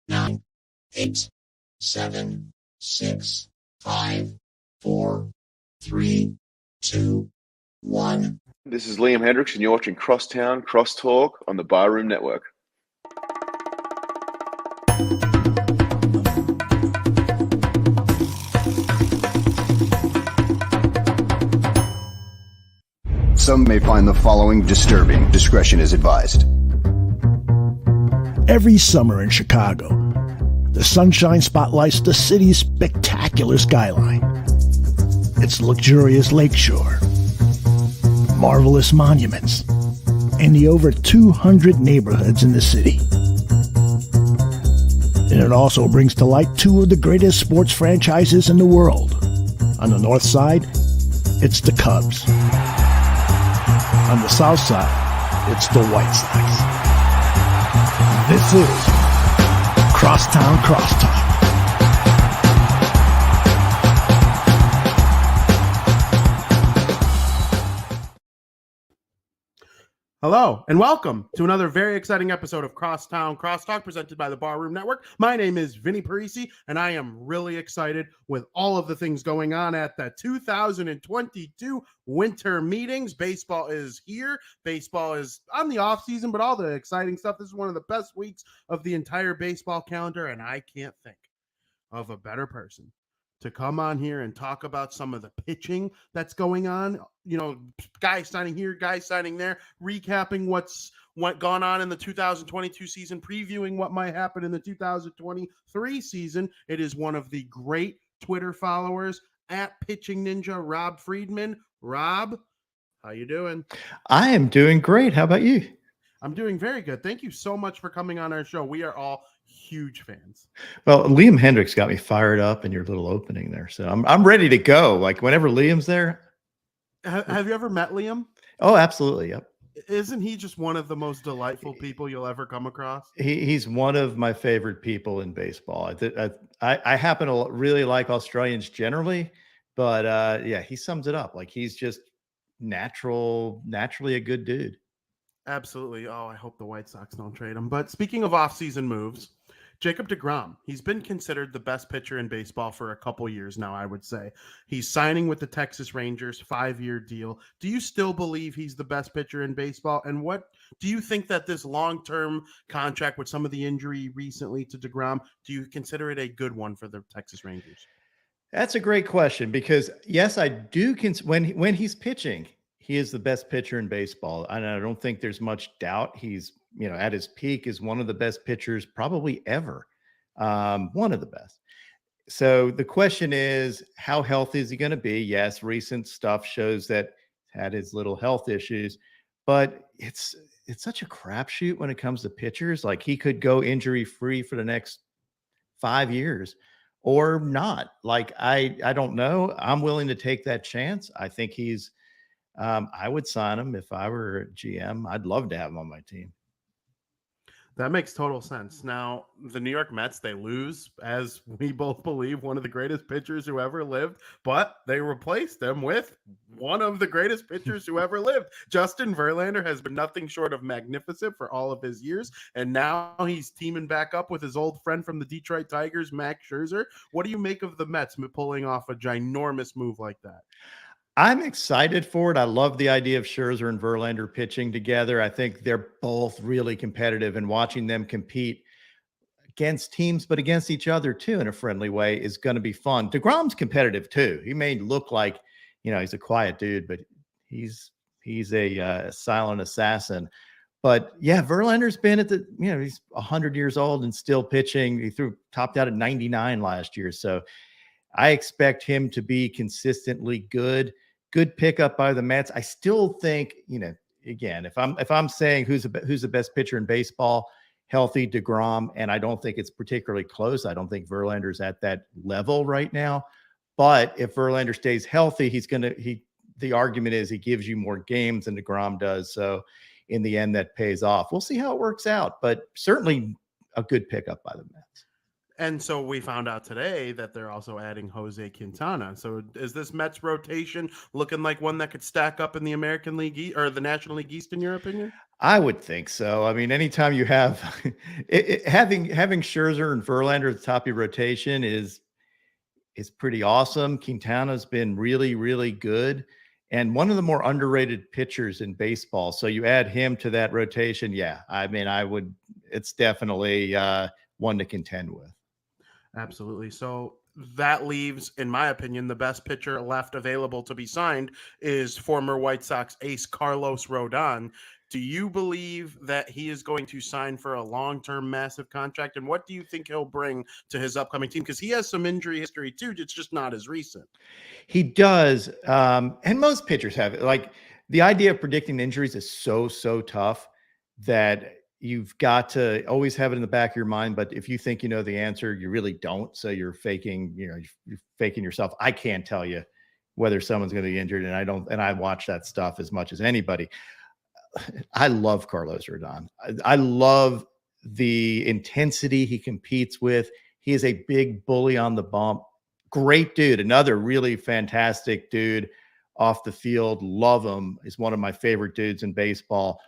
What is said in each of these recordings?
9, 8, 7, 6, 5, 4, 3, 2, 1. This is Liam Hendricks, and you're watching Crosstown Crosstalk on the Barroom Network. Some may find the following disturbing. Discretion is advised. Every summer in Chicago, the sunshine spotlights the city's spectacular skyline. Its luxurious lakeshore, marvelous monuments, and the over 200 neighborhoods in the city. And it also brings to light two of the greatest sports franchises in the world. On the north side, it's the Cubs. On the south side, it's the White Sox. This is Crosstown Crosstalk. Hello, and welcome to another very exciting episode of Crosstown Crosstalk presented by the Barroom Network. My name is Vinnie Parise, and I am really excited with all of the things going on at the 2022 winter meetings. Baseball is here. Baseball is on the off season, but all the exciting stuff. This is one of the best weeks of the entire baseball calendar, and I can't think of a better person to come on here and talk about some of the pitching that's going on. You know, guys signing here, guys signing there, recapping what's gone on in the 2022 season, previewing what might happen in the 2023 season. It is one of the great Twitter followers at Pitching Ninja, Rob Friedman. Rob, how you doing? I am doing great. How about you? I'm doing very good. Thank you so much for coming on our show. We are all huge fans. Well, Liam Hendricks got me fired up in your little opening there, so I'm ready to go. Like whenever Liam's there. Have you ever met Liam? Oh, absolutely. Yep. Isn't he just one of the most delightful people you'll ever come across? He's one of my favorite people in baseball. I happen to really like Australians generally, but yeah, he sums it up. Like he's just naturally a good dude. Absolutely. Oh, I hope the White Sox don't trade him. But speaking of off-season moves, Jacob deGrom, he's been considered the best pitcher in baseball for a couple years now, I would say. He's signing with the Texas Rangers, 5-year deal. Do you still believe he's the best pitcher in baseball? And what do you think that this long-term contract with some of the injury recently to deGrom, do you consider it a good one for the Texas Rangers? That's a great question because, yes, I do. When he's pitching, he is the best pitcher in baseball. And I don't think there's much doubt he's, at his peak is one of the best pitchers probably ever. One of the best. So the question is, how healthy is he going to be? Yes, recent stuff shows that he's had his little health issues, but it's such a crapshoot when it comes to pitchers. Like he could go injury free for the next 5 years or not. Like I don't know. I'm willing to take that chance. I think he's I would sign him if I were a GM. I'd love to have him on my team. That makes total sense. Now, the New York Mets, they lose, as we both believe, one of the greatest pitchers who ever lived, but they replaced them with one of the greatest pitchers who ever lived. Justin Verlander has been nothing short of magnificent for all of his years, and now he's teaming back up with his old friend from the Detroit Tigers, Max Scherzer. What do you make of the Mets pulling off a ginormous move like that? I'm excited for it. I love the idea of Scherzer and Verlander pitching together. I think they're both really competitive, and watching them compete against teams, but against each other too in a friendly way is going to be fun. DeGrom's competitive too. He may look like, he's a quiet dude, but he's a silent assassin. But yeah, Verlander's been at he's 100 years old and still pitching. He topped out at 99 last year. So I expect him to be consistently good. Good pickup by the Mets. I still think, again, if I'm saying who's the best pitcher in baseball, healthy deGrom, and I don't think it's particularly close. I don't think Verlander's at that level right now. But if Verlander stays healthy, the argument is he gives you more games than deGrom does. So in the end, that pays off. We'll see how it works out, but certainly a good pickup by the Mets. And so we found out today that they're also adding Jose Quintana. So is this Mets rotation looking like one that could stack up in the American League or the National League East, in your opinion? I would think so. I mean, anytime you have having Scherzer and Verlander at the top of your rotation is pretty awesome. Quintana's been really, really good and one of the more underrated pitchers in baseball. So you add him to that rotation. Yeah. I mean, it's definitely one to contend with. Absolutely. So that leaves, in my opinion, the best pitcher left available to be signed is former White Sox ace Carlos Rodon. Do you believe that he is going to sign for a long-term massive contract? And what do you think he'll bring to his upcoming team? Because he has some injury history too. It's just not as recent. He does. And most pitchers have it. Like the idea of predicting injuries is so tough that you've got to always have it in the back of your mind. But if you think you know the answer, you really don't. So you're faking, you're faking yourself. I can't tell you whether someone's going to be injured. And I watch that stuff as much as anybody. I love Carlos Rodon. I love the intensity he competes with. He is a big bully on the bump. Great dude. Another really fantastic dude off the field. Love him. He's one of my favorite dudes in baseball.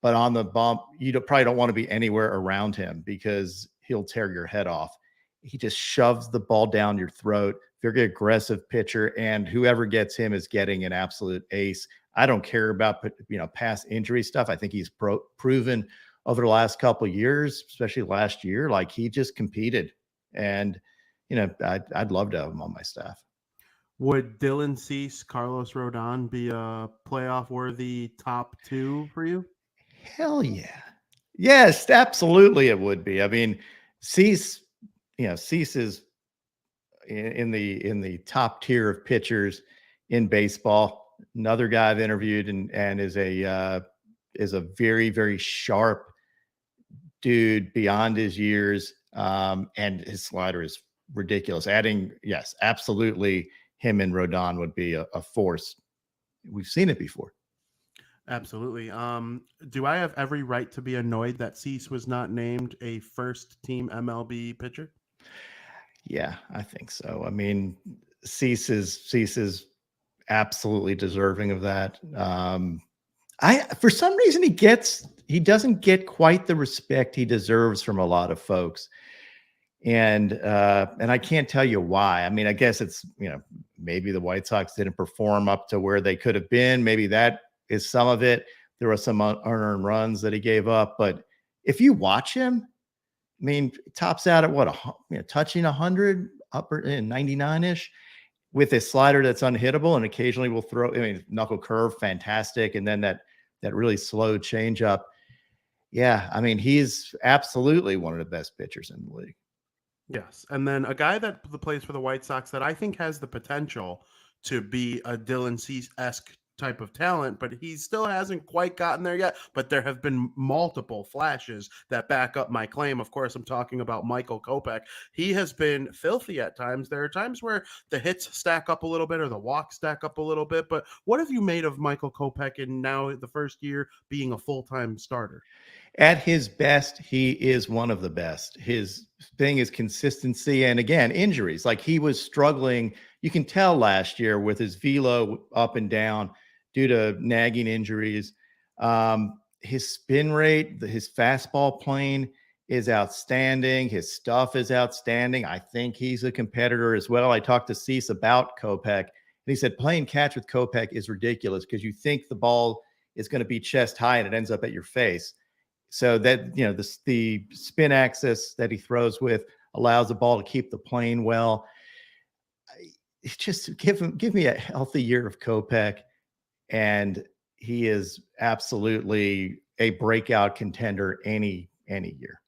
But on the bump, you probably don't want to be anywhere around him because he'll tear your head off. He just shoves the ball down your throat. Very aggressive pitcher, and whoever gets him is getting an absolute ace. I don't care about past injury stuff. I think he's proven over the last couple of years, especially last year, like he just competed. And I'd love to have him on my staff. Would Dylan Cease, Carlos Rodon be a playoff-worthy top two for you? Hell yeah. Yes, absolutely it would be. I mean, Cease is in the top tier of pitchers in baseball. Another guy I've interviewed and is a very, very sharp dude beyond his years. And his slider is ridiculous. Yes, absolutely. Him and Rodon would be a force. We've seen it before. Absolutely. Do I have every right to be annoyed that Cease was not named a first team MLB pitcher? Yeah, I think so. I mean, Cease is absolutely deserving of that. For some reason he doesn't get quite the respect he deserves from a lot of folks. And I can't tell you why. I mean, I guess it's, maybe the White Sox didn't perform up to where they could have been. Maybe that is some of it. There were some unearned runs that he gave up, but if you watch him, I mean, tops out at touching 100, upper in 99-ish with a slider that's unhittable, and occasionally will throw. I mean, knuckle curve, fantastic, and then that really slow changeup. Yeah, I mean, he's absolutely one of the best pitchers in the league. Yes, and then a guy that plays for the White Sox that I think has the potential to be a Dylan Cease-esque type of talent, but he still hasn't quite gotten there yet. But there have been multiple flashes that back up my claim. Of course, I'm talking about Michael Kopech. He has been filthy at times. There are times where the hits stack up a little bit or the walks stack up a little bit. But what have you made of Michael Kopech in now the first year being a full-time starter? At his best, he is one of the best. His thing is consistency. And again, injuries. Like he was struggling. You can tell last year with his velo up and down due to nagging injuries. His spin rate, his fastball plane is outstanding. His stuff is outstanding. I think he's a competitor as well. I talked to Cease about Kopech, and he said playing catch with Kopech is ridiculous because you think the ball is going to be chest high and it ends up at your face. So that, the spin axis that he throws with allows the ball to keep the plane well. It's just give me a healthy year of Kopech, and he is absolutely a breakout contender any year.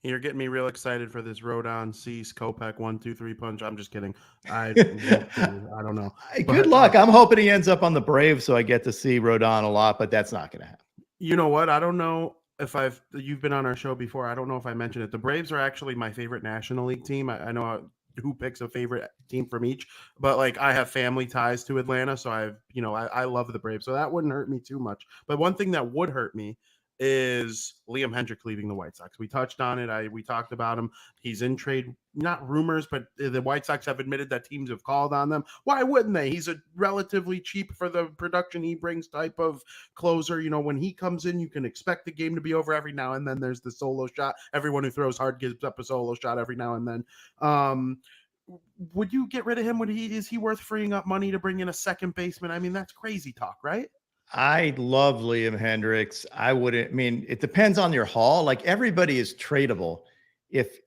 You're getting me real excited for this Rodon, Cease, Kopech 1-2-3 punch. I'm just kidding. I don't know. Good luck. I'm hoping he ends up on the Braves so I get to see Rodon a lot, but that's not going to happen. You know what? I don't know if you've been on our show before. I don't know if I mentioned it. The Braves are actually my favorite National League team. I know who picks a favorite team from each, but like I have family ties to Atlanta, so I love the Braves, so that wouldn't hurt me too much. But one thing that would hurt me is Liam Hendriks leaving the White Sox. We touched on it. We talked about him. He's in trade, not rumors, but the White Sox have admitted that teams have called on them. Why wouldn't they? He's a relatively cheap for the production he brings type of closer. You know, when he comes in, you can expect the game to be over every now and then. There's the solo shot. Everyone who throws hard gives up a solo shot every now and then. Would you get rid of him? Is he worth freeing up money to bring in a second baseman? I mean, that's crazy talk, right? I love Liam Hendriks. I wouldn't. I mean, it depends on your haul. Like, everybody is tradable if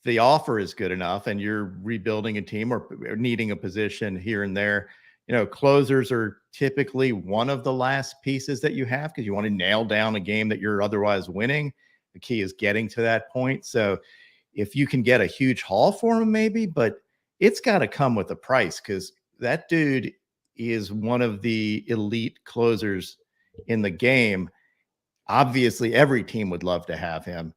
the offer is good enough and you're rebuilding a team or needing a position here and there. You know, closers are typically one of the last pieces that you have because you want to nail down a game that you're otherwise winning. The key is getting to that point. So if you can get a huge haul for him, maybe, but it's got to come with a price because that dude is one of the elite closers in the game. Obviously, every team would love to have him,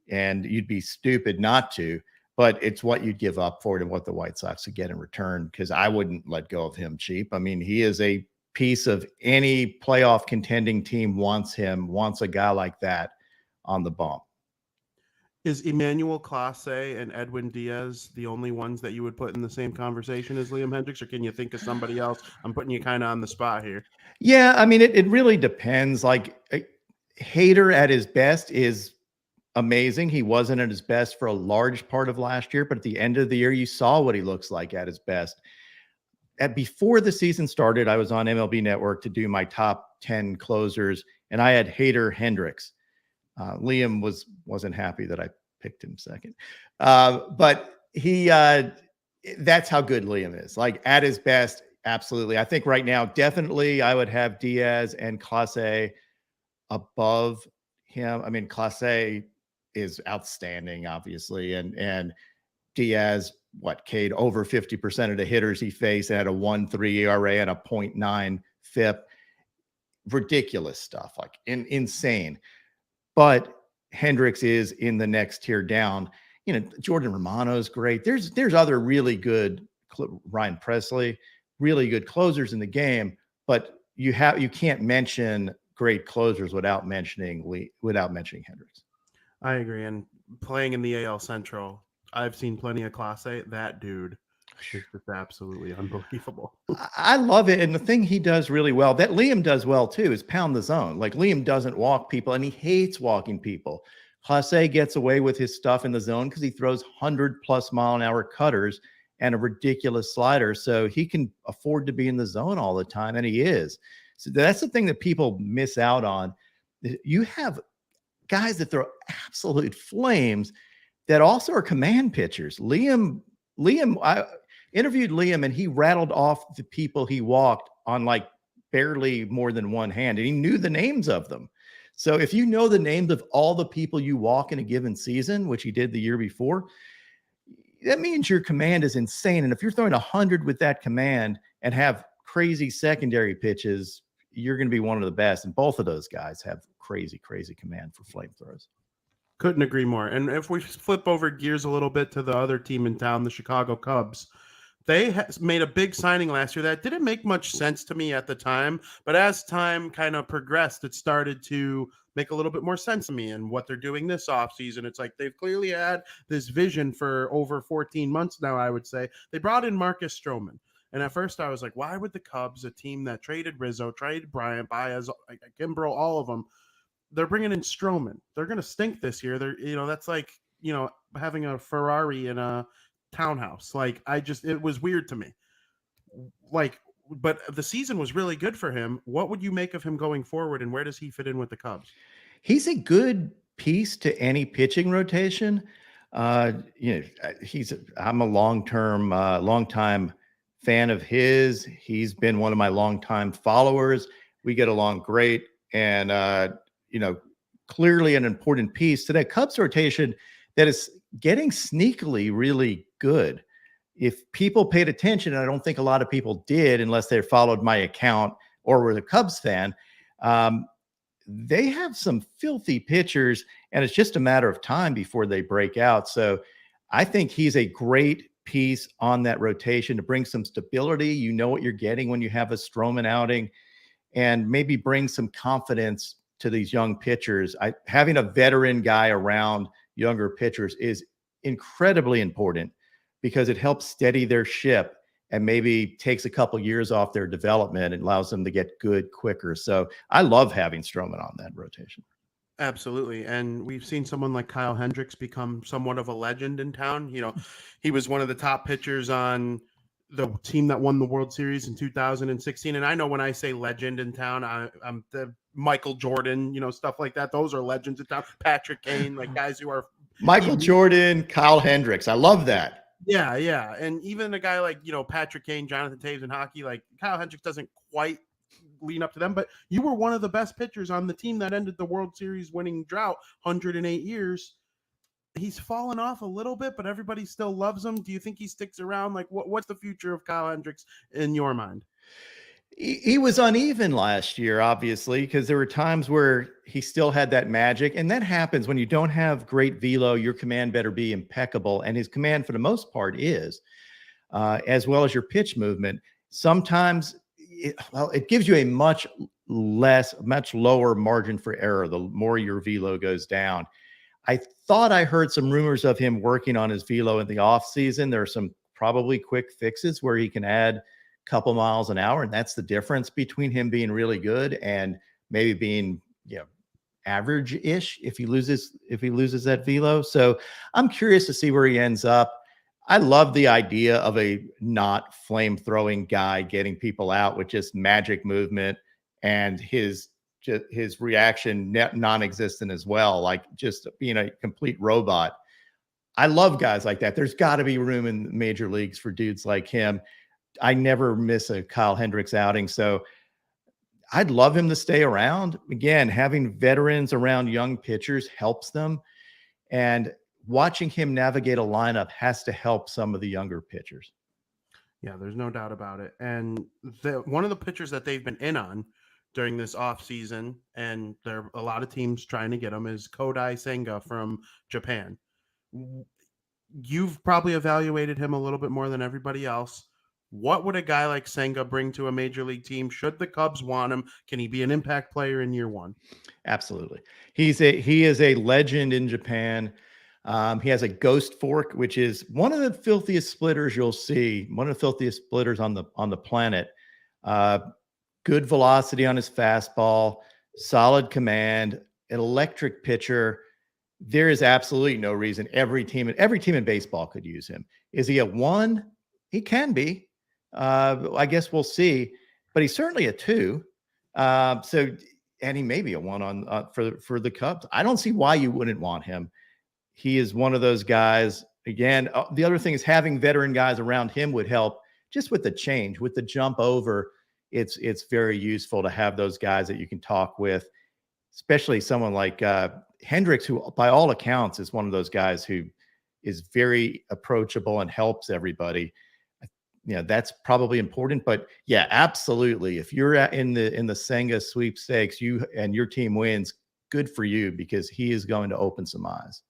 and you'd be stupid not to, but it's what you'd give up for it and what the White Sox would get in return, because I wouldn't let go of him cheap. I mean, he is a piece of any playoff contending team wants a guy like that on the bump. Is Emmanuel Clase and Edwin Diaz the only ones that you would put in the same conversation as Liam Hendriks, or can you think of somebody else? I'm putting you kind of on the spot here. Yeah, I mean, it really depends. Like, Hader at his best is amazing. He wasn't at his best for a large part of last year, but at the end of the year, you saw what he looks like at his best. Before the season started, I was on MLB Network to do my top 10 closers, and I had Hader Hendriks. Liam wasn't happy that I picked him second. But that's how good Liam is. Like, at his best, absolutely. I think right now, definitely I would have Diaz and Clase above him. I mean, Clase is outstanding, obviously. And Diaz, Cade over 50% of the hitters he faced, and had a 1.3 ERA and a 0.9 FIP. Ridiculous stuff, like insane. But Hendriks is in the next tier down. You know, Jordan Romano's great. There's other really good, Ryan Presley, really good closers in the game, but you can't mention great closers without mentioning Hendriks. I agree. And playing in the AL Central, I've seen plenty of Clase. That dude is just absolutely unbelievable. I love it. And the thing he does really well, that Liam does well too, is pound the zone. Like, Liam doesn't walk people, and he hates walking people. Clase gets away with his stuff in the zone because he throws 100+ mile an hour cutters and a ridiculous slider. So he can afford to be in the zone all the time, and he is. So that's the thing that people miss out on. You have guys that throw absolute flames that also are command pitchers. I interviewed Liam, and he rattled off the people he walked on like barely more than one hand, and he knew the names of them. So if you know the names of all the people you walk in a given season, which he did the year before, that means your command is insane. And if you're throwing 100 with that command and have crazy secondary pitches, you're going to be one of the best. And both of those guys have crazy, crazy command for flamethrowers. Couldn't agree more. And if we flip over gears a little bit to the other team in town, the Chicago Cubs, they made a big signing last year that didn't make much sense to me at the time. But as time kind of progressed, it started to make a little bit more sense to me and what they're doing this offseason. It's like they've clearly had this vision for over 14 months now, I would say. They brought in Marcus Stroman. And at first I was like, why would the Cubs, a team that traded Rizzo, traded Bryant, Baez, Kimbrel, all of them, they're bringing in Stroman. They're going to stink this year. That's like, having a Ferrari in a townhouse. Like, it was weird to me. Like, but the season was really good for him. What would you make of him going forward, and where does he fit in with the Cubs? He's a good piece to any pitching rotation. I'm a long-time fan of his. He's been one of my longtime followers. We get along great, and clearly an important piece to that Cubs rotation that is getting sneakily really good. If people paid attention, and I don't think a lot of people did unless they followed my account or were a Cubs fan, they have some filthy pitchers, and it's just a matter of time before they break out. So I think he's a great piece on that rotation to bring some stability. You know what you're getting when you have a Stroman outing, and maybe bring some confidence to these young pitchers. Having a veteran guy around younger pitchers is incredibly important because it helps steady their ship and maybe takes a couple years off their development and allows them to get good quicker. So I love having Stroman on that rotation. Absolutely. And we've seen someone like Kyle Hendricks become somewhat of a legend in town. You know, he was one of the top pitchers on the team that won the World Series in 2016. And I know when I say legend in town, I'm the Michael Jordan, you know, stuff like that. Those are legends in town. Patrick Kane, like guys who are Michael Jordan, Kyle Hendricks. I love that. Yeah, yeah. And even a guy like, you know, Patrick Kane, Jonathan Taves in hockey, like Kyle Hendricks doesn't quite lean up to them, but you were one of the best pitchers on the team that ended the World Series winning drought, 108 years. He's fallen off a little bit, but everybody still loves him. Do you think he sticks around? Like, what's the future of Kyle Hendricks in your mind? He was uneven last year, obviously, because there were times where he still had that magic. And that happens when you don't have great velo. Your command better be impeccable. And his command, for the most part, is, as well as your pitch movement. Sometimes it gives you a much lower margin for error the more your velo goes down. I thought I heard some rumors of him working on his velo in the offseason. There are some probably quick fixes where he can add a couple miles an hour, and that's the difference between him being really good and maybe being, you know, average-ish if he loses that velo. So I'm curious to see where he ends up. I love the idea of a not flame-throwing guy getting people out with just magic movement and his reaction non-existent as well, like just being a complete robot. I love guys like that. There's got to be room in major leagues for dudes like him. I never miss a Kyle Hendricks outing, so I'd love him to stay around. Again, having veterans around young pitchers helps them, and watching him navigate a lineup has to help some of the younger pitchers. Yeah, there's no doubt about it. And one of the pitchers that they've been in on during this offseason, and there are a lot of teams trying to get him, is Kodai Senga from Japan. You've probably evaluated him a little bit more than everybody else. What would a guy like Senga bring to a major league team? Should the Cubs want him? Can he be an impact player in year one? Absolutely. He is a legend in Japan. He has a ghost fork, which is one of the filthiest splitters you'll see, one of the filthiest splitters on the planet. Good velocity on his fastball, solid command, an electric pitcher. There is absolutely no reason every team in baseball could use him. Is he a 1? He can be. I guess we'll see, but he's certainly a 2. And he may be a 1 on for the Cubs. I don't see why you wouldn't want him. He is one of those guys. Again, the other thing is having veteran guys around him would help just with the change, with the jump over. It's very useful to have those guys that you can talk with, especially someone like Hendricks, who by all accounts is one of those guys who is very approachable and helps everybody. You know, that's probably important, but yeah, absolutely. If you're in the Senga sweepstakes, and your team wins, good for you, because he is going to open some eyes.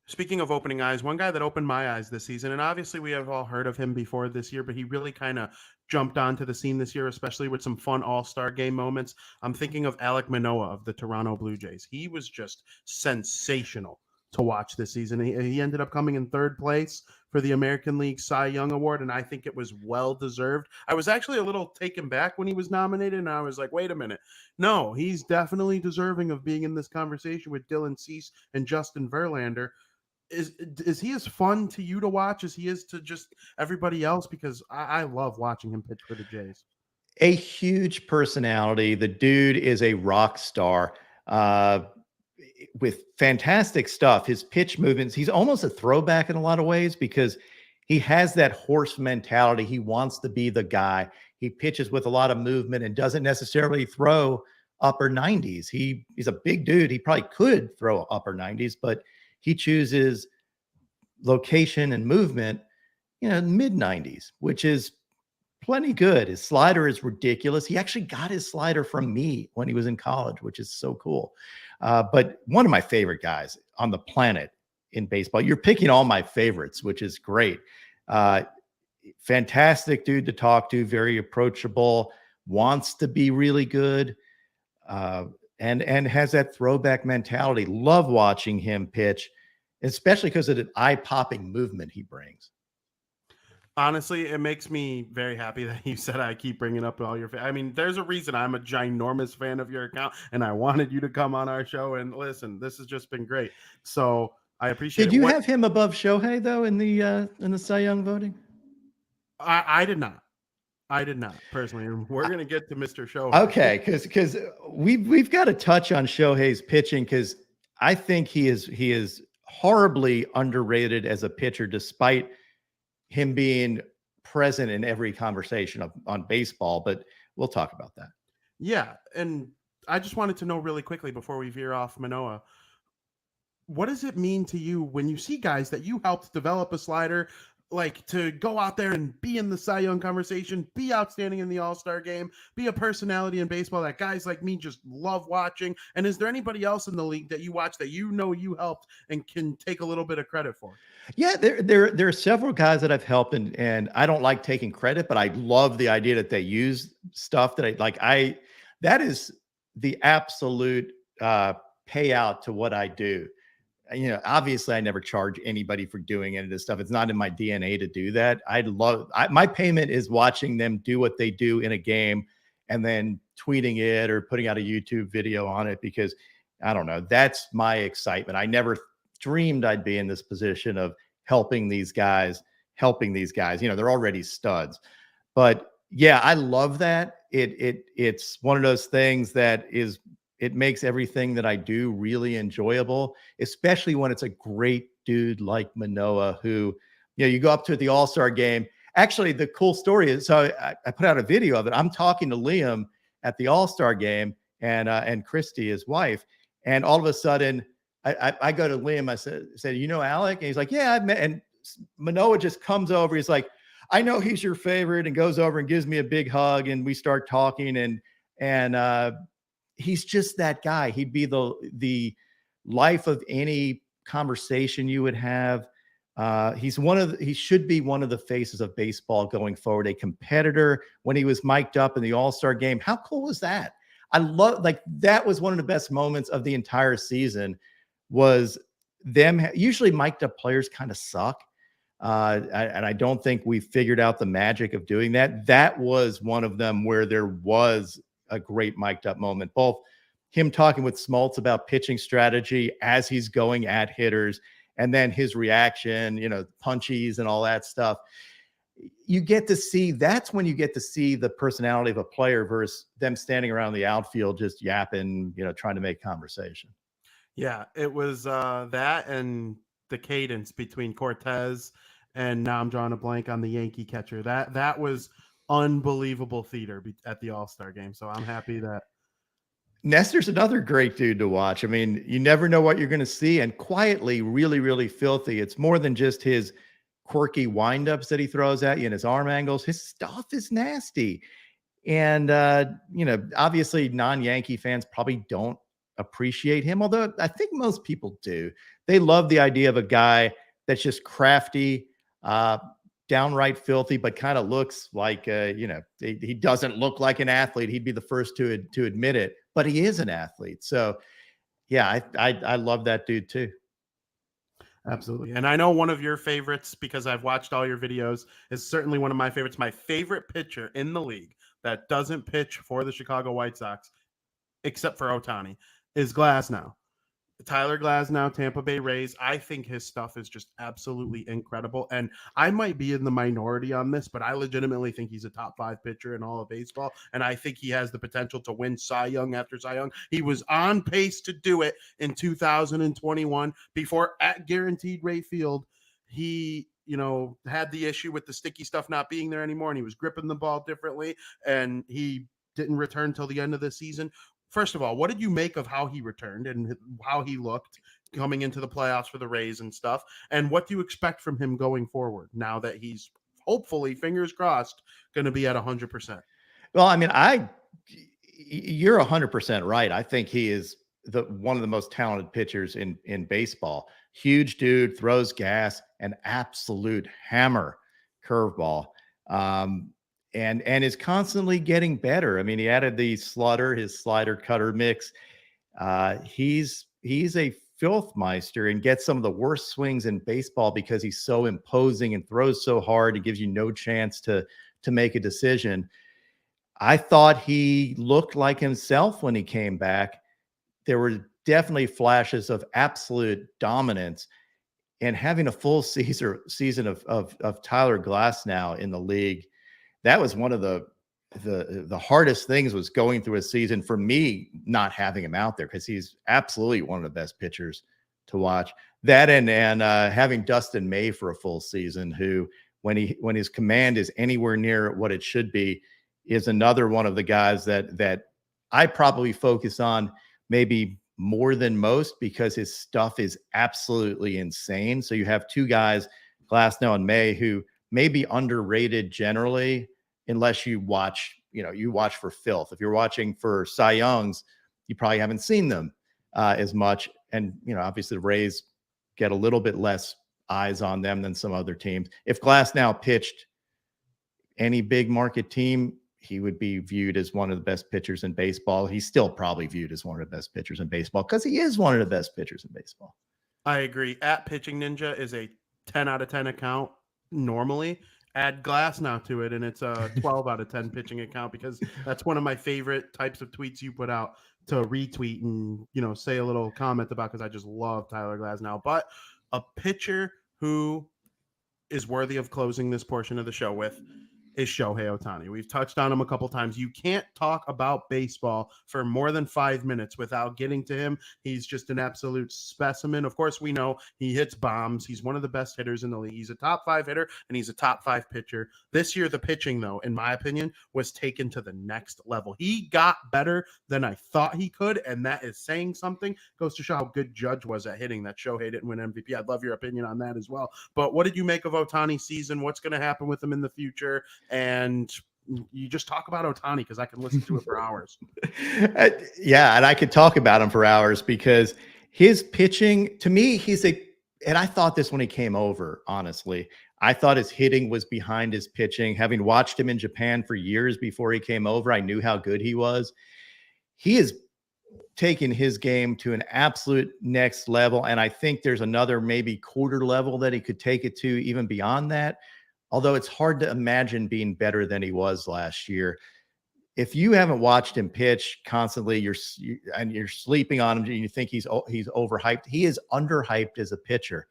Speaking of opening eyes, one guy that opened my eyes this season, and obviously we have all heard of him before this year, but he really kind of jumped onto the scene this year, especially with some fun all-star game moments. I'm thinking of Alek Manoah of the Toronto Blue Jays. He was just sensational to watch this season. He ended up coming in 3rd place for the American League Cy Young Award, and I think it was well-deserved. I was actually a little taken back when he was nominated, and I was like, wait a minute. No, he's definitely deserving of being in this conversation with Dylan Cease and Justin Verlander. Is he as fun to you to watch as he is to just everybody else? Because I love watching him pitch for the Jays. A huge personality. The dude is a rock star with fantastic stuff. His pitch movements, he's almost a throwback in a lot of ways because he has that horse mentality. He wants to be the guy. He pitches with a lot of movement and doesn't necessarily throw upper 90s. He's a big dude. He probably could throw upper 90s, but he chooses location and movement, mid 90s, which is plenty good. His slider is ridiculous. He actually got his slider from me when he was in college, which is so cool. But one of my favorite guys on the planet in baseball. You're picking all my favorites, which is great. Fantastic dude to talk to, very approachable, wants to be really good. and has that throwback mentality. Love watching him pitch, especially because of the eye-popping movement he brings. Honestly, it makes me very happy that you said I keep bringing up all your. I mean, there's a reason I'm a ginormous fan of your account, and I wanted you to come on our show. And listen, this has just been great. So I appreciate it. Did you have him above Shohei though in the Cy Young voting? I did not. I did not personally. And we're gonna get to Mr. Shohei. Okay, because we've got to touch on Shohei's pitching, because I think he is horribly underrated as a pitcher, despite him being present in every conversation on baseball. But we'll talk about that. Yeah, and I just wanted to know really quickly before we veer off Manoah, what does it mean to you when you see guys that you helped develop a slider, like to go out there and be in the Cy Young conversation, be outstanding in the All-Star game, be a personality in baseball that guys like me just love watching? And is there anybody else in the league that you watch that you know you helped and can take a little bit of credit for? Yeah, there are several guys that I've helped, and I don't like taking credit, but I love the idea that they use stuff that I like. That is the absolute payout to what I do. You know, obviously I never charge anybody for doing any of this stuff. It's not in my DNA to do that. My payment is watching them do what they do in a game and then tweeting it or putting out a YouTube video on it, because I don't know, that's my excitement. I never dreamed I'd be in this position of helping these guys. You know, they're already studs. But yeah, I love that. It's one of those things that it makes everything that I do really enjoyable, especially when it's a great dude like Manoah, who, you know, you go up to the All-Star game. Actually, the cool story is, so I put out a video of it. I'm talking to Liam at the All-Star game and Christy, his wife. And all of a sudden I go to Liam. I said, you know, Alec? And he's like, yeah, I've met. And Manoah just comes over. He's like, I know he's your favorite, and goes over and gives me a big hug. And we start talking, and he's just that guy. He'd be the life of any conversation you would have. He should be one of the faces of baseball going forward, a competitor. When he was mic'd up in the All-Star game, how cool was that? That was one of the best moments of the entire season, was them. Usually mic'd up players kind of suck. And I don't think we figured out the magic of doing that. That was one of them where there was a great mic'd up moment. Both him talking with Smoltz about pitching strategy as he's going at hitters, and then his reaction, you know, punchies and all that stuff. That's when you get to see the personality of a player versus them standing around the outfield just yapping, you know, trying to make conversation. Yeah, it was that and the cadence between Cortez and, now I'm drawing a blank on the Yankee catcher. That was unbelievable theater at the All-Star game. So I'm happy that Nestor's another great dude to watch. I mean, you never know what you're going to see, and quietly, really, really filthy. It's more than just his quirky windups that he throws at you and his arm angles. His stuff is nasty. And, you know, obviously non-Yankee fans probably don't appreciate him, although I think most people do. They love the idea of a guy that's just crafty, downright filthy, but kind of looks like, you know, he doesn't look like an athlete. He'd be the first to admit it, but he is an athlete. So yeah, I love that dude too. Absolutely. And I know one of your favorites, because I've watched all your videos, is certainly one of my favorites. My favorite pitcher in the league that doesn't pitch for the Chicago White Sox, except for Ohtani, is Glasnow. Tyler Glasnow, Tampa Bay Rays. I think his stuff is just absolutely incredible. And I might be in the minority on this, but I legitimately think he's a top 5 pitcher in all of baseball. And I think he has the potential to win Cy Young after Cy Young. He was on pace to do it in 2021 before at Guaranteed Rate Field. He, you know, had the issue with the sticky stuff not being there anymore, and he was gripping the ball differently, and he didn't return till the end of the season. First of all, what did you make of how he returned and how he looked coming into the playoffs for the Rays and stuff? And what do you expect from him going forward now that he's hopefully, fingers crossed, going to be at 100%? Well, I mean, you're 100% right. I think he is one of the most talented pitchers in baseball. Huge dude, throws gas, an absolute hammer curveball. And is constantly getting better. I mean, he added his slider cutter mix. He's a filthmeister and gets some of the worst swings in baseball because he's so imposing and throws so hard. It gives you no chance to make a decision. I thought he looked like himself when he came back. There were definitely flashes of absolute dominance, and having a full season of Tyler Glasnow in the league, that was one of the hardest things, was going through a season for me not having him out there, because he's absolutely one of the best pitchers to watch. That and having Dustin May for a full season, who when his command is anywhere near what it should be, is another one of the guys that I probably focus on maybe more than most, because his stuff is absolutely insane. So you have two guys, Glasnow and May, who may be underrated generally, unless you watch for filth. If you're watching for Cy Youngs, you probably haven't seen them as much. And, obviously the Rays get a little bit less eyes on them than some other teams. If Glasnow pitched any big market team, he would be viewed as one of the best pitchers in baseball. He's still probably viewed as one of the best pitchers in baseball, because he is one of the best pitchers in baseball. I agree. At Pitching Ninja is a 10 out of 10 account normally. Add Glasnow to it, and it's a 12 out of 10 pitching account, because that's one of my favorite types of tweets you put out to retweet and, say a little comment about, because I just love Tyler Glasnow. But a pitcher who is worthy of closing this portion of the show with is Shohei Ohtani. We've touched on him a couple times. You can't talk about baseball for more than 5 minutes without getting to him. He's just an absolute specimen. Of course, we know he hits bombs. He's one of the best hitters in the league. He's a top 5 hitter, and he's a top 5 pitcher. This year, the pitching, though, in my opinion, was taken to the next level. He got better than I thought he could, and that is saying something. Goes to show how good Judge was at hitting, that Shohei didn't win MVP. I'd love your opinion on that as well. But what did you make of Ohtani's season? What's going to happen with him in the future? And you just talk about Ohtani, because I can listen to it for hours. Yeah, and I could talk about him for hours, because his pitching, to me, and I thought this when he came over, honestly. I thought his hitting was behind his pitching. Having watched him in Japan for years before he came over, I knew how good he was. He has taken his game to an absolute next level, and I think there's another maybe quarter level that he could take it to, even beyond that. Although it's hard to imagine being better than he was last year. If you haven't watched him pitch constantly, you're sleeping on him, and you think he's overhyped. He is underhyped as a pitcher.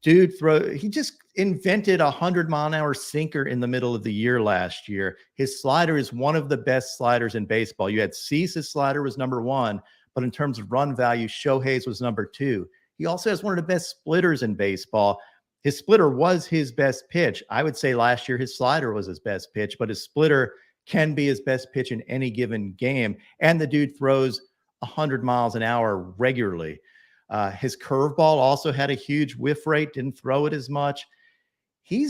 Dude, he just invented 100-mile-an-hour sinker in the middle of the year last year. His slider is one of the best sliders in baseball. You had Cease's slider was number 1, but in terms of run value, Shohei's was number 2. He also has one of the best splitters in baseball. His splitter was his best pitch. I would say last year his slider was his best pitch, but his splitter can be his best pitch in any given game. And the dude throws 100 miles an hour regularly. His curveball also had a huge whiff rate, didn't throw it as much. He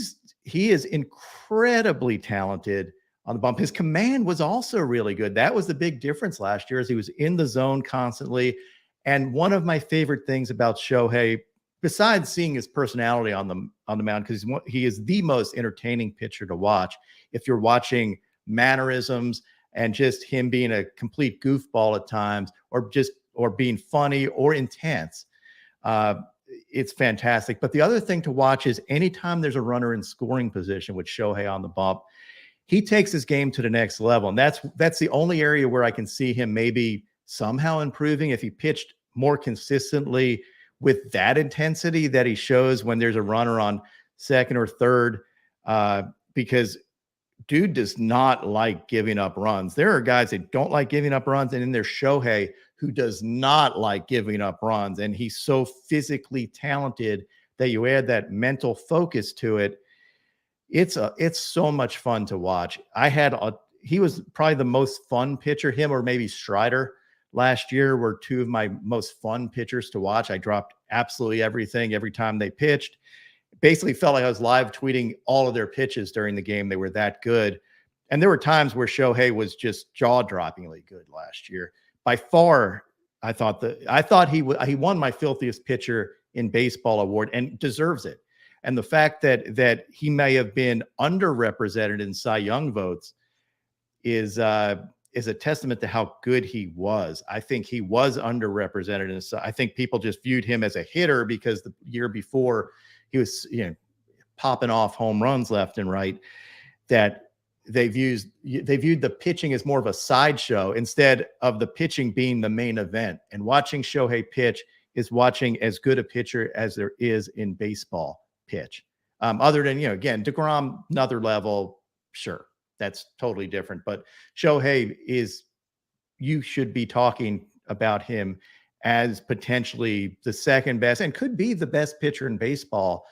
is incredibly talented on the bump. His command was also really good. That was the big difference last year, as he was in the zone constantly. And one of my favorite things about Shohei, besides seeing his personality on the mound, because he is the most entertaining pitcher to watch. If you're watching mannerisms and just him being a complete goofball at times, or being funny or intense, it's fantastic. But the other thing to watch is anytime there's a runner in scoring position with Shohei on the bump, he takes his game to the next level. And that's the only area where I can see him maybe somehow improving, if he pitched more consistently with that intensity that he shows when there's a runner on second or third, because dude does not like giving up runs. There are guys that don't like giving up runs, and then there's Shohei, who does not like giving up runs, and he's so physically talented that you add that mental focus to it. It's so much fun to watch. He was probably the most fun pitcher. Him or maybe Strider last year were two of my most fun pitchers to watch. I dropped absolutely everything every time they pitched. Basically felt like I was live tweeting all of their pitches during the game. They were that good. And there were times where Shohei was just jaw-droppingly good last year. By far, I thought he won my filthiest pitcher in baseball award, and deserves it. And the fact that he may have been underrepresented in Cy Young votes is is a testament to how good he was. I think he was underrepresented. And I think people just viewed him as a hitter because the year before he was, popping off home runs left and right, that they viewed the pitching as more of a sideshow instead of the pitching being the main event. And watching Shohei pitch is watching as good a pitcher as there is in baseball pitch. Other than, again, DeGrom, another level, sure, that's totally different. But Shohei you should be talking about him as potentially the second best and could be the best pitcher in baseball.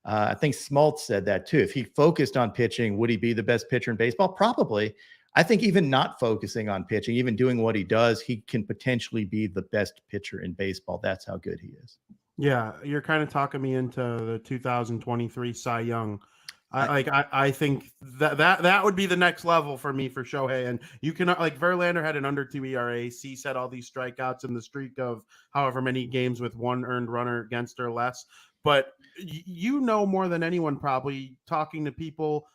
I think Smoltz said that too. If he focused on pitching, would he be the best pitcher in baseball? Probably. I think even not focusing on pitching, even doing what he does, he can potentially be the best pitcher in baseball. That's how good he is. Yeah, you're kind of talking me into the 2023 Cy Young. I think that would be the next level for me for Shohei. And you can, like, Verlander had an under 2 ERA. C set all these strikeouts in the streak of however many games with one earned runner against or less. But you know more than anyone, probably talking to people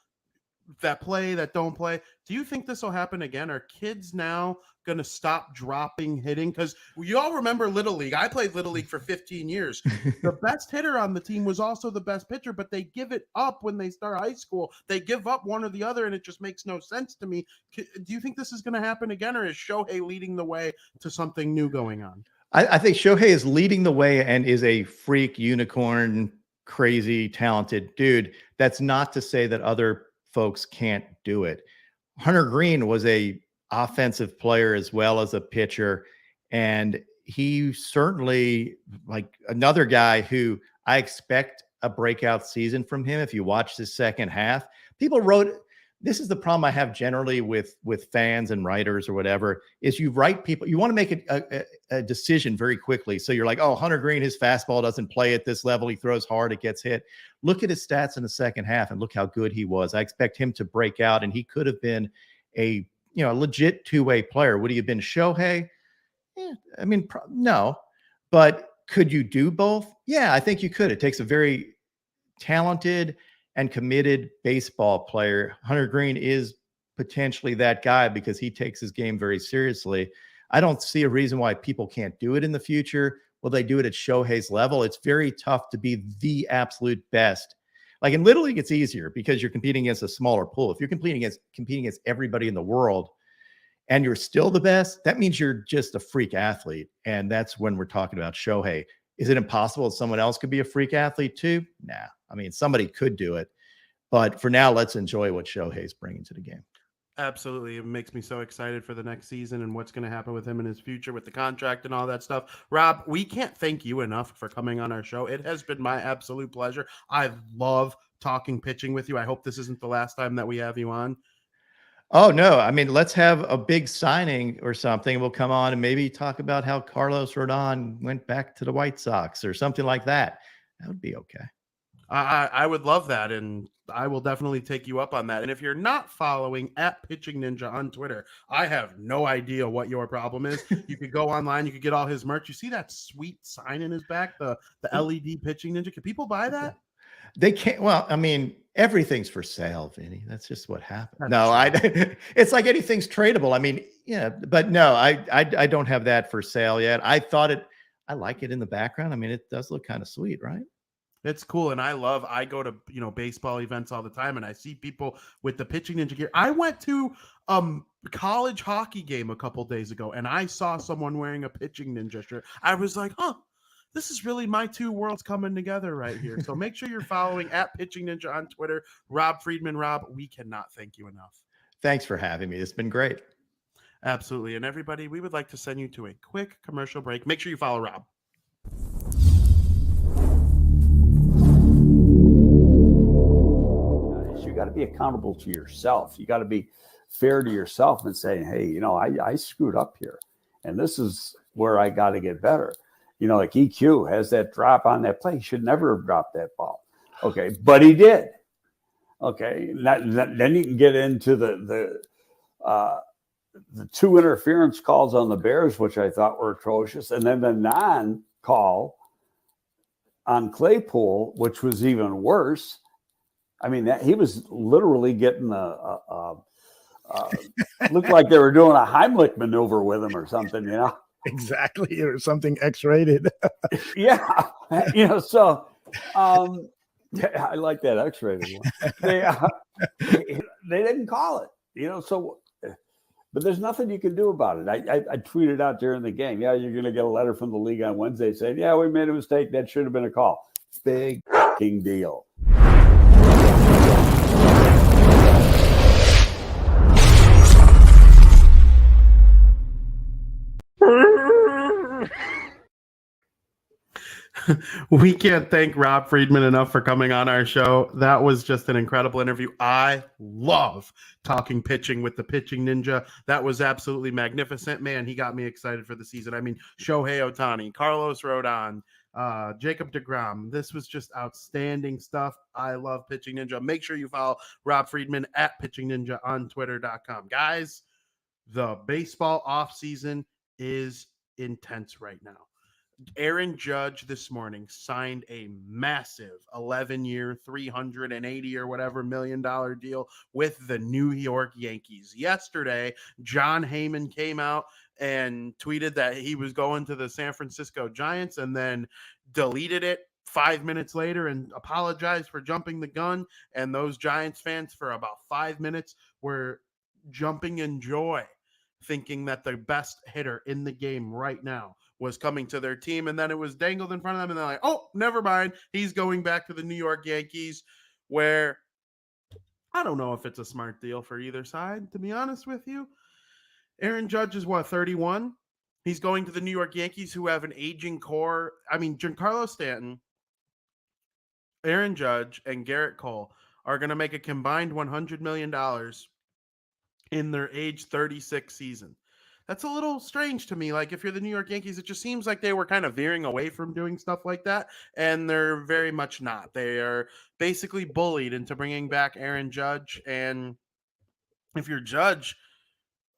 that play, that don't play. Do you think this will happen again? Are kids now going to stop dropping hitting? Because you all remember Little League. I played Little League for 15 years. The best hitter on the team was also the best pitcher, but they give it up when they start high school. They give up one or the other, and it just makes no sense to me. Do you think this is going to happen again, or is Shohei leading the way to something new going on? I think Shohei is leading the way and is a freak, unicorn, crazy, talented dude. That's not to say that other folks can't do it. Hunter Green was a offensive player as well as a pitcher, and he certainly, like, another guy who I expect a breakout season from him. If you watch the second half, people wrote, this is the problem I have generally with fans and writers or whatever, is you write people, you want to make a decision very quickly. So you're like, oh, Hunter Green, his fastball doesn't play at this level. He throws hard, it gets hit. Look at his stats in the second half and look how good he was. I expect him to break out, and he could have been a legit two-way player. Would he have been Shohei? I mean, no. But could you do both? Yeah, I think you could. It takes a very talented and committed baseball player. Hunter Green is potentially that guy because he takes his game very seriously. I don't see a reason why people can't do it in the future. Will they do it at Shohei's level? It's very tough to be the absolute best. Like in Little League, it's easier because you're competing against a smaller pool. If you're competing against everybody in the world and you're still the best, that means you're just a freak athlete. And that's when we're talking about Shohei. Is it impossible that someone else could be a freak athlete too? Nah. I mean, somebody could do it. But for now, let's enjoy what Shohei's bringing to the game. Absolutely. It makes me so excited for the next season and what's going to happen with him in his future with the contract and all that stuff. Rob, we can't thank you enough for coming on our show. It has been my absolute pleasure. I love talking pitching with you. I hope this isn't the last time that we have you on. Oh, no. I mean, let's have a big signing or something. We'll come on and maybe talk about how Carlos Rodon went back to the White Sox or something like that. That would be okay. I would love that, and I will definitely take you up on that. And if you're not following at Pitching Ninja on Twitter, I have no idea what your problem is. You could go online, you could get all his merch. You see that sweet sign in his back, the LED Pitching Ninja? Can people buy that? They can't. Well, I mean, everything's for sale, Vinny. That's just what happened. It's like anything's tradable. I mean, yeah, but no, I don't have that for sale yet. I like it in the background. I mean, it does look kind of sweet, right? It's cool. And I go to, baseball events all the time, and I see people with the Pitching Ninja gear. I went to college hockey game a couple days ago, and I saw someone wearing a Pitching Ninja shirt. I was like, this is really my two worlds coming together right here. So make sure you're following at Pitching Ninja on Twitter. Rob Friedman. Rob, we cannot thank you enough. Thanks for having me. It's been great. Absolutely. And everybody, we would like to send you to a quick commercial break. Make sure you follow Rob. You got to be accountable to yourself. You got to be fair to yourself and say, hey, I screwed up here, and this is where I got to get better. Like EQ has that drop on that play. He should never have dropped that ball. Okay, but he did. Okay, then you can get into the two interference calls on the Bears, which I thought were atrocious, and then the non-call on Claypool, which was even worse. I mean, he was literally getting a Looked like they were doing a Heimlich maneuver with him or something, you know? Exactly, or something X-rated. Yeah. So yeah, I like that X-rated one. They didn't call it, so but there's nothing you can do about it. I tweeted out during the game, yeah, you're going to get a letter from the league on Wednesday saying, yeah, we made a mistake. That should have been a call. Big fucking deal. We can't thank Rob Friedman enough for coming on our show. That was just an incredible interview. I love talking pitching with the pitching ninja. That was absolutely magnificent. Man, he got me excited for the season. I mean, Shohei Ohtani, Carlos Rodon, Jacob deGrom. This was just outstanding stuff. I love Pitching Ninja. Make sure you follow Rob Friedman at Pitching Ninja on Twitter.com. Guys, the baseball offseason is intense right now. Aaron Judge this morning signed a massive 11-year, $380 or whatever $million deal with the New York Yankees. Yesterday, John Heyman came out and tweeted that he was going to the San Francisco Giants and then deleted it 5 minutes later and apologized for jumping the gun. And those Giants fans for about 5 minutes were jumping in joy, thinking that the best hitter in the game right now was coming to their team, and then it was dangled in front of them, and they're like, oh, never mind. He's going back to the New York Yankees, where I don't know if it's a smart deal for either side, to be honest with you. Aaron Judge is, 31? He's going to the New York Yankees, who have an aging core. I mean, Giancarlo Stanton, Aaron Judge, and Garrett Cole are going to make a combined $100 million in their age 36 season. That's a little strange to me. Like, if you're the New York Yankees, it just seems like they were kind of veering away from doing stuff like that, and they're very much not. They are basically bullied into bringing back Aaron Judge, and if you're Judge,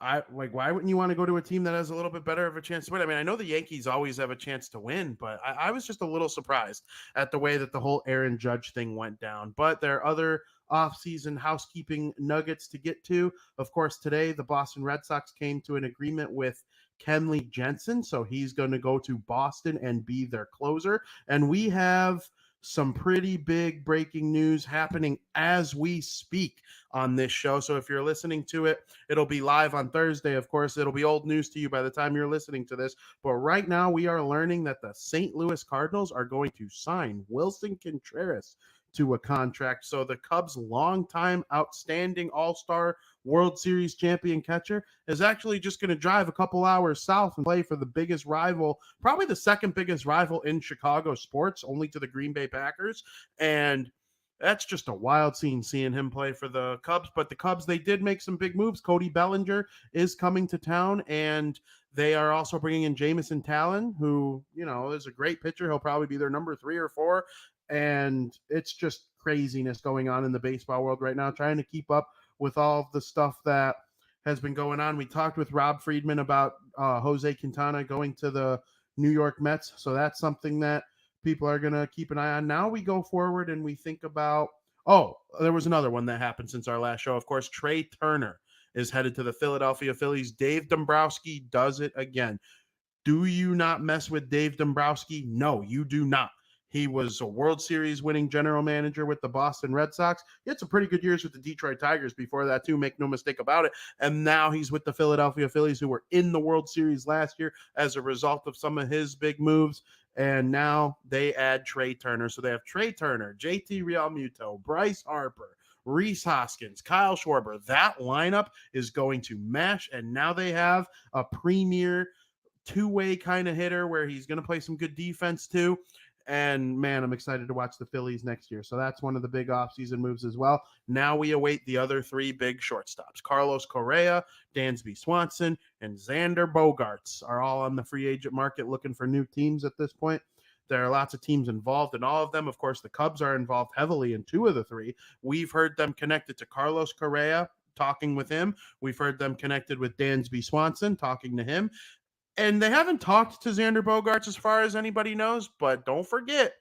why wouldn't you want to go to a team that has a little bit better of a chance to win? I mean, I know the Yankees always have a chance to win, but I was just a little surprised at the way that the whole Aaron Judge thing went down. But there are other off-season housekeeping nuggets to get to. Of course, today the Boston Red Sox came to an agreement with Kenley Jensen, so he's going to go to Boston and be their closer. And we have some pretty big breaking news happening as we speak on this show. So if you're listening to it, it'll be live on Thursday. Of course, it'll be old news to you by the time you're listening to this. But right now, we are learning that the St. Louis Cardinals are going to sign Wilson Contreras to a contract. So the Cubs' longtime outstanding all-star World Series champion catcher is actually just going to drive a couple hours south and play for the biggest rival, probably the second biggest rival in Chicago sports, only to the Green Bay Packers. And that's just a wild scene seeing him play for the Cubs. But the Cubs, they did make some big moves. Cody Bellinger is coming to town, and they are also bringing in Jamison Talon, who, is a great pitcher. He'll probably be their number 3 or 4. And it's just craziness going on in the baseball world right now, trying to keep up with all of the stuff that has been going on. We talked with Rob Friedman about Jose Quintana going to the New York Mets. So that's something that people are going to keep an eye on. Now we go forward and we think about, there was another one that happened since our last show. Of course, Trey Turner is headed to the Philadelphia Phillies. Dave Dombrowski does it again. Do you not mess with Dave Dombrowski? No, you do not. He was a World Series winning general manager with the Boston Red Sox. He had some pretty good years with the Detroit Tigers before that, too. Make no mistake about it. And now he's with the Philadelphia Phillies, who were in the World Series last year as a result of some of his big moves. And now they add Trey Turner. So they have Trey Turner, JT Realmuto, Bryce Harper, Rhys Hoskins, Kyle Schwarber. That lineup is going to mash. And now they have a premier two-way kind of hitter where he's going to play some good defense, too. And, man, I'm excited to watch the Phillies next year. So that's one of the big offseason moves as well. Now we await the other 3 big shortstops. Carlos Correa, Dansby Swanson, and Xander Bogaerts are all on the free agent market looking for new teams at this point. There are lots of teams involved in all of them. Of course, the Cubs are involved heavily in 2 of the 3. We've heard them connected to Carlos Correa, talking with him. We've heard them connected with Dansby Swanson, talking to him. And they haven't talked to Xander Bogaerts as far as anybody knows, but don't forget,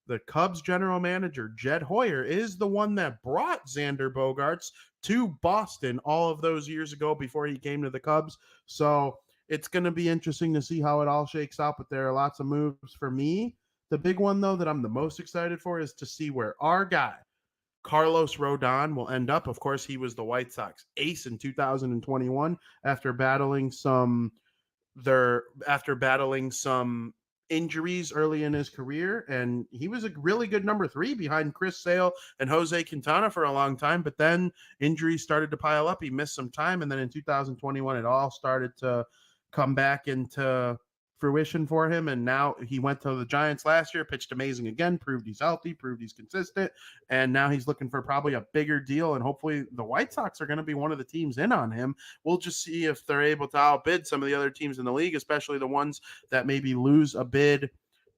the Cubs general manager, Jed Hoyer, is the one that brought Xander Bogaerts to Boston all of those years ago before he came to the Cubs. So it's going to be interesting to see how it all shakes out, but there are lots of moves for me. The big one, though, that I'm the most excited for is to see where our guy, Carlos Rodon, will end up. Of course, he was the White Sox ace in 2021 after battling some injuries early in his career, and he was a really good number 3 behind Chris Sale and Jose Quintana for a long time, but then injuries started to pile up. He missed some time, and then in 2021 it all started to come back into fruition for him, and now he went to the Giants last year, pitched amazing again, proved he's healthy, proved he's consistent, and now he's looking for probably a bigger deal, and hopefully the White Sox are going to be one of the teams in on him. We'll just see if they're able to outbid some of the other teams in the league, especially the ones that maybe lose a bid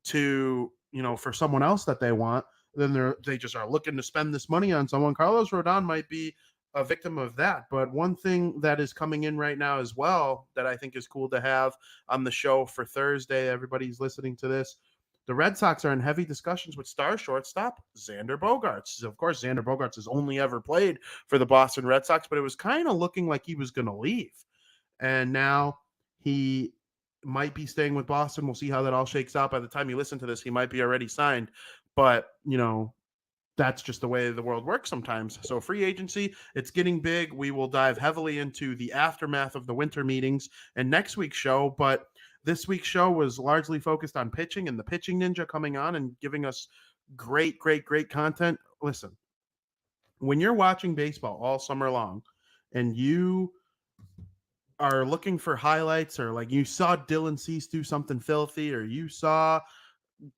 to, for someone else that they want. Then they just are looking to spend this money on someone. Carlos Rodon might be a victim of that. But one thing that is coming in right now as well that I think is cool to have on the show for Thursday, everybody's listening to this, the Red Sox are in heavy discussions with star shortstop Xander Bogaerts. Of course, Xander Bogaerts has only ever played for the Boston Red Sox, but it was kind of looking like he was going to leave. And now he might be staying with Boston. We'll see how that all shakes out. By the time you listen to this, he might be already signed. But, that's just the way the world works sometimes. So free agency, it's getting big. We will dive heavily into the aftermath of the winter meetings and next week's show. But this week's show was largely focused on pitching and the pitching ninja coming on and giving us great content. Listen, when you're watching baseball all summer long and you are looking for highlights, or like you saw Dylan Cease do something filthy, or you saw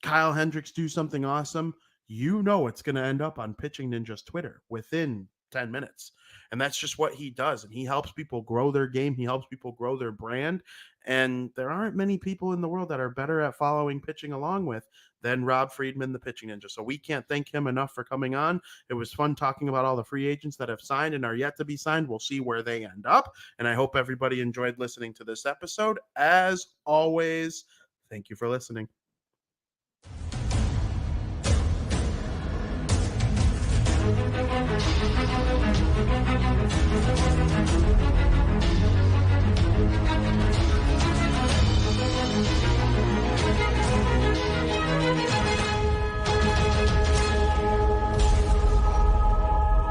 Kyle Hendricks do something awesome, it's going to end up on Pitching Ninja's Twitter within 10 minutes. And that's just what he does. And he helps people grow their game. He helps people grow their brand. And there aren't many people in the world that are better at following pitching along with than Rob Friedman, the Pitching Ninja. So we can't thank him enough for coming on. It was fun talking about all the free agents that have signed and are yet to be signed. We'll see where they end up. And I hope everybody enjoyed listening to this episode. As always, thank you for listening.